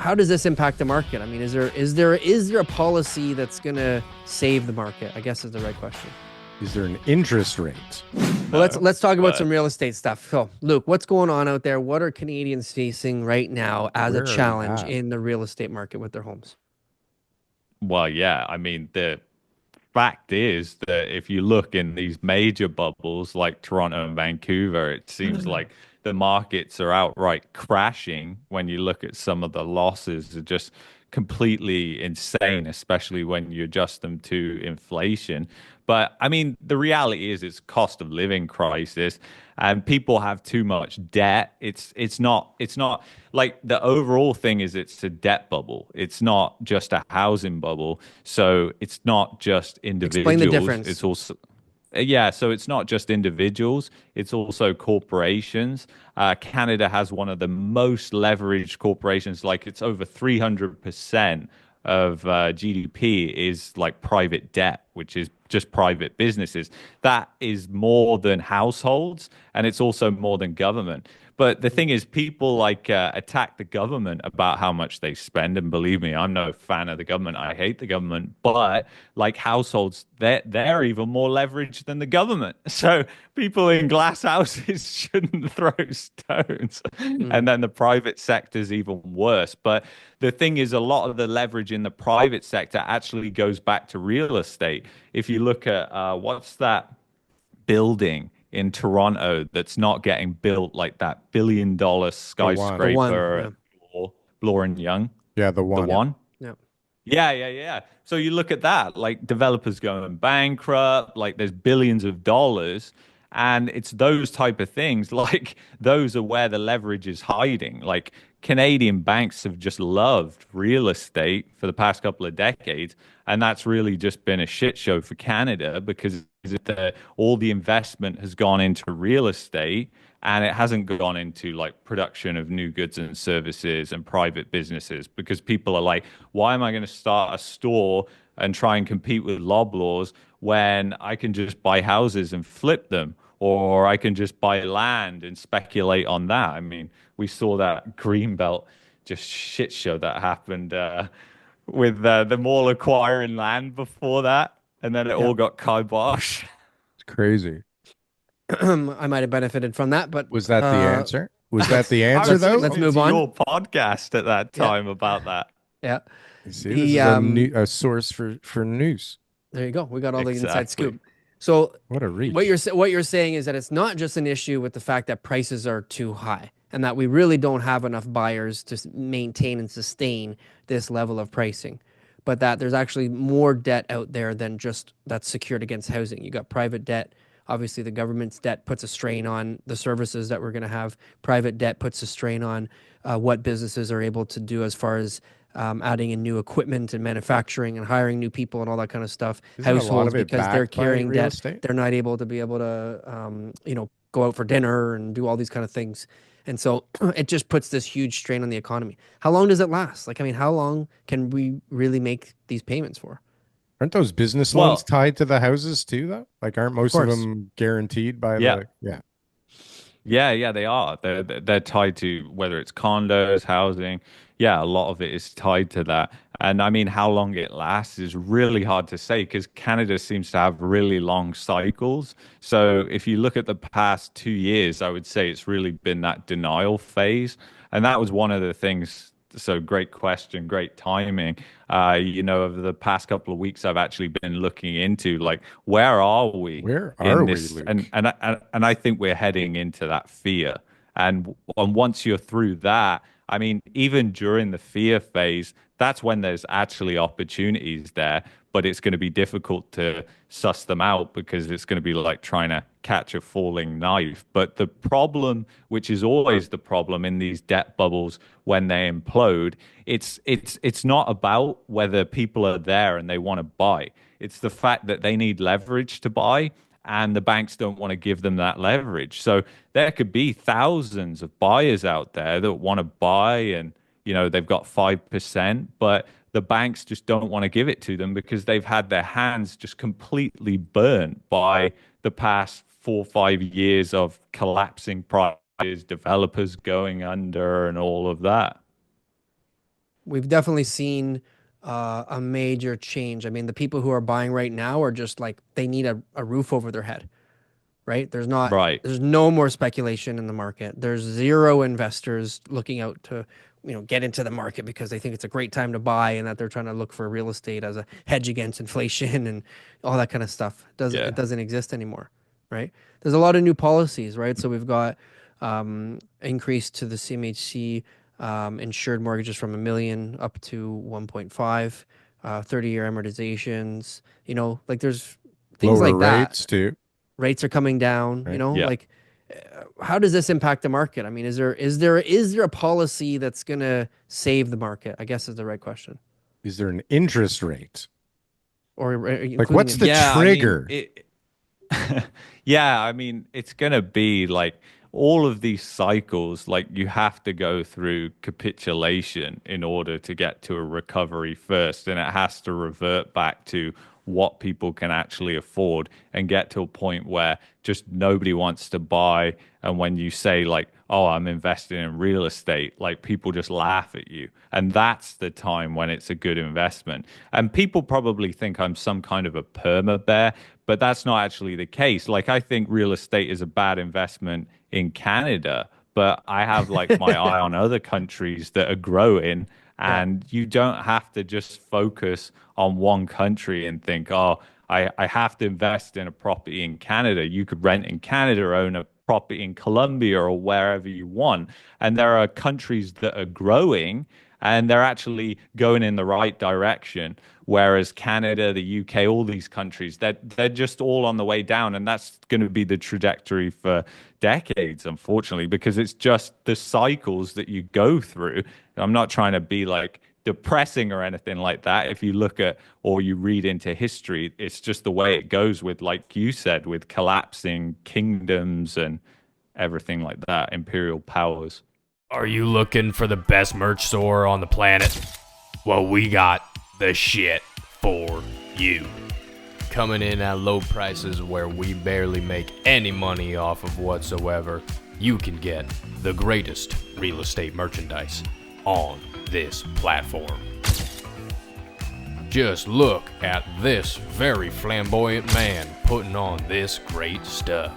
how does this impact the market? I mean, is there a policy that's going to save the market? I guess is the right question. Is there an interest rate? Well, let's talk about some real estate stuff. So, Luke, what's going on out there? What are Canadians facing right now as a challenge in the real estate market with their homes? Well, yeah, I mean, the fact is that if you look in these major bubbles like Toronto and Vancouver, it seems like the markets are outright crashing when you look at some of the losses are just completely insane, especially when you adjust them to inflation. But I mean, the reality is it's cost of living crisis and people have too much debt. It's not like the overall thing is it's a debt bubble. It's not just a housing bubble. So it's not just individuals. Explain the difference. It's also yeah, so it's not just individuals, it's also corporations. Canada has one of the most leveraged corporations, like it's over 300% of GDP is like private debt, which is just private businesses. That is more than households, and it's also more than government. But the thing is, people like attack the government about how much they spend, and believe me, I'm no fan of the government. I hate the government, but like households, they're even more leveraged than the government. So people in glass houses shouldn't throw stones, and then the private sector is even worse. But the thing is, a lot of the leverage in the private sector actually goes back to real estate. If you look at what's that building in Toronto that's not getting built, like that $1 billion skyscraper at Bloor and Young. Yeah, the one. The one? Yeah. Yeah. So you look at that, like developers going bankrupt, like there's billions of dollars. And it's those type of things, like those are where the leverage is hiding. Like Canadian banks have just loved real estate for the past couple of decades. And that's really just been a shit show for Canada because all the investment has gone into real estate and it hasn't gone into like production of new goods and services and private businesses because people are like, why am I going to start a store and try and compete with Loblaws when I can just buy houses and flip them, or I can just buy land and speculate on that? I mean, we saw that Greenbelt just shit show that happened with them all acquiring land before that, and then it all got kibosh. It's crazy. I might have benefited from that, but was that the answer? Was that the answer though? Let's move on. Your podcast at that time about that. Yeah. You see, this is a source for news. There you go. We got all the inside scoop. So what a reach. What you're saying is that it's not just an issue with the fact that prices are too high and that we really don't have enough buyers to maintain and sustain this level of pricing, but that there's actually more debt out there than just that's secured against housing. You got private debt. Obviously, the government's debt puts a strain on the services that we're going to have. Private debt puts a strain on what businesses are able to do as far as adding in new equipment and manufacturing and hiring new people and all that kind of stuff. Households, because they're carrying debt, they're not able to be able to, go out for dinner and do all these kind of things. And so it just puts this huge strain on the economy. How long does it last? Like, I mean, how long can we really make these payments for? Aren't those business loans tied to the houses too, though? Like, aren't most of them guaranteed by the... Yeah, they are. They're tied to whether it's condos, housing. Yeah, a lot of it is tied to that. And I mean, how long it lasts is really hard to say because Canada seems to have really long cycles. So if you look at the past 2 years, I would say it's really been that denial phase. And that was one of the things. So great question, great timing. Over the past couple of weeks, I've actually been looking into like, where are we? Where are we, Luke? And I think we're heading into that fear. And once you're through that, I mean, even during the fear phase, that's when there's actually opportunities there, but it's going to be difficult to suss them out because it's going to be like trying to catch a falling knife. But the problem, which is always the problem in these debt bubbles when they implode, it's not about whether people are there and they want to buy. It's the fact that they need leverage to buy and the banks don't want to give them that leverage. So there could be thousands of buyers out there that want to buy and, they've got 5%, but the banks just don't want to give it to them because they've had their hands just completely burnt by the past 4 or 5 years of collapsing prices, developers going under and all of that. we've definitely seen a major change. I mean, the people who are buying right now are just like they need a roof over their head, right? Right. There's no more speculation in the market. There's zero investors looking out to, get into the market because they think it's a great time to buy and that they're trying to look for real estate as a hedge against inflation and all that kind of stuff. It Yeah. doesn't exist anymore, right? There's a lot of new policies, right? So we've got increase to the CMHC insured mortgages from $1 million up to 1.5, 30-year amortizations, like there's things Lower like that. rates too. Rates are coming down, Right. Yeah. like how does this impact the market? I mean, is there a policy that's going to save the market? I guess is the right question. Is there an interest rate? Or Like, including what's the Yeah, trigger? Yeah, I mean, it's going to be like all of these cycles, like you have to go through capitulation in order to get to a recovery first, and it has to revert back to what people can actually afford and get to a point where just nobody wants to buy. And when you say like, oh, I'm investing in real estate, like people just laugh at you. And that's the time when it's a good investment. And people probably think I'm some kind of a perma bear, but that's not actually the case. Like I think real estate is a bad investment in Canada, but I have like my eye on other countries that are growing. And you don't have to just focus on one country and think, oh, I have to invest in a property in Canada. You could rent in Canada or own a property in Colombia or wherever you want. And there are countries that are growing and they're actually going in the right direction. Whereas Canada, the UK, all these countries, they're just all on the way down. And that's going to be the trajectory for decades, unfortunately, because it's just the cycles that you go through. I'm not trying to be like depressing or anything like that. If you look at or you read into history, it's just the way it goes with, like you said, with collapsing kingdoms and everything like that, imperial powers. Are you looking for the best merch store on the planet? Well, we got the shit for you. Coming in at low prices where we barely make any money off of whatsoever, you can get the greatest real estate merchandise on this platform. Just look at this very flamboyant man putting on this great stuff.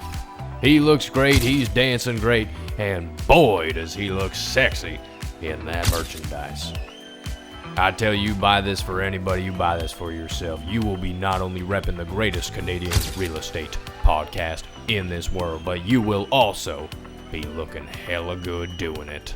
He looks great, he's dancing great, and boy does he look sexy in that merchandise. I tell you, buy this for anybody, you buy this for yourself. You will be not only repping the greatest Canadian real estate podcast in this world, but you will also be looking hella good doing it.